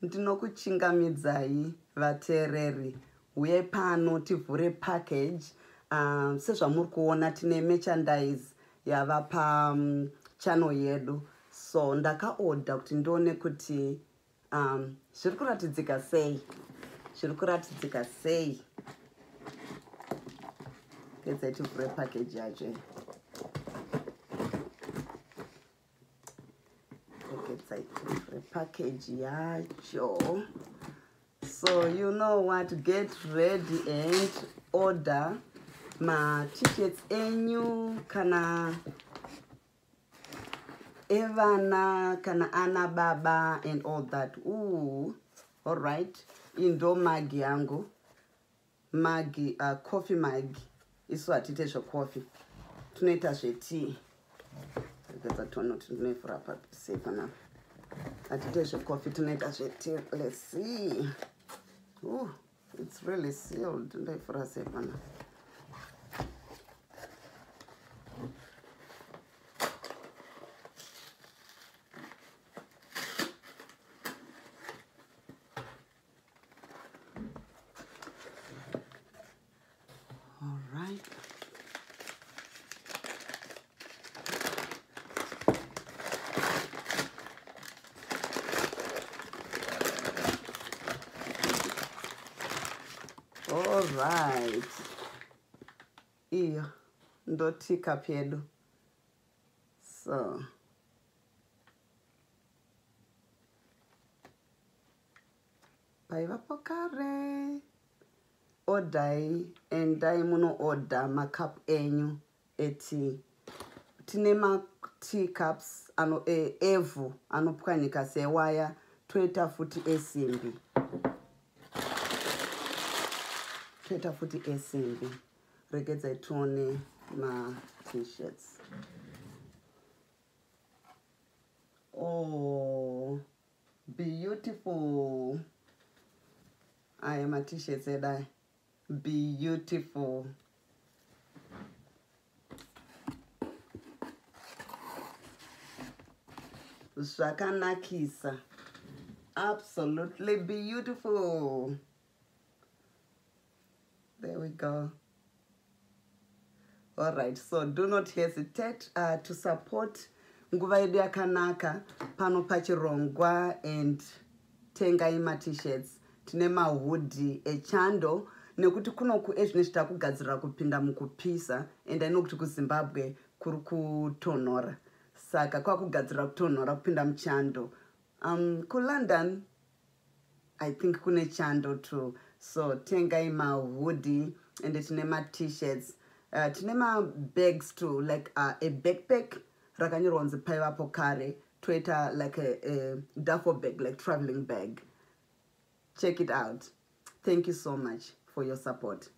ndinokuchingamidzai vateereri. Huyai pano tivhure package. Sezvamuri kuona tine merchandise yava channel yedu. So ndakaorder kuti ndione kuti zviri kuratidzika sei. Zviri kuratidzika sei. Let's tivhure package yacho. Package yacho. So you know what, get ready and order my t-shirts enyu kana evana kana ana baba and all that. Ooh, all right. Indo magi yangu, magi coffee mug. Isu atite zve coffee. Tunoita zve tea. Because tono tunefura pa safe now. Atite zve coffee tunoita zve tea. Let's see. Ooh, it's really sealed. Tunefura safe now. All right. All right. Iyo ndotika pedu. So Paivapokare Odai endai muno order macup enyu eti. Tine ma tea cups ano evu anopwanyika sewaya toita futi esimbi. Toita futi esimbi. Regedza tuone ma t-shirts. Oh, beautiful. I am a t-shirt said I. Beautiful. Zvakanakisa. Absolutely beautiful. There we go. All right, so do not hesitate to support nguva yedu yakanaka pano pachirongwa and tengai ma t-shirts. Tine mahoodie echando nekuti kunoku ezvine zvitakugadzirira kupinda mukupisa and I know kuti kuZimbabwe kuri kutonhora. Saka kwakugadzirira kutonhora kupinda muchando. KuLondon I think kune chando too. So tengai mahoodie and tine ma t-shirts. Tine ma bags too, like a backpack rakanyorwa kunzi Paivapokare, toita like a duffel bag, like traveling bag. Check it out. Thank you so much for your support.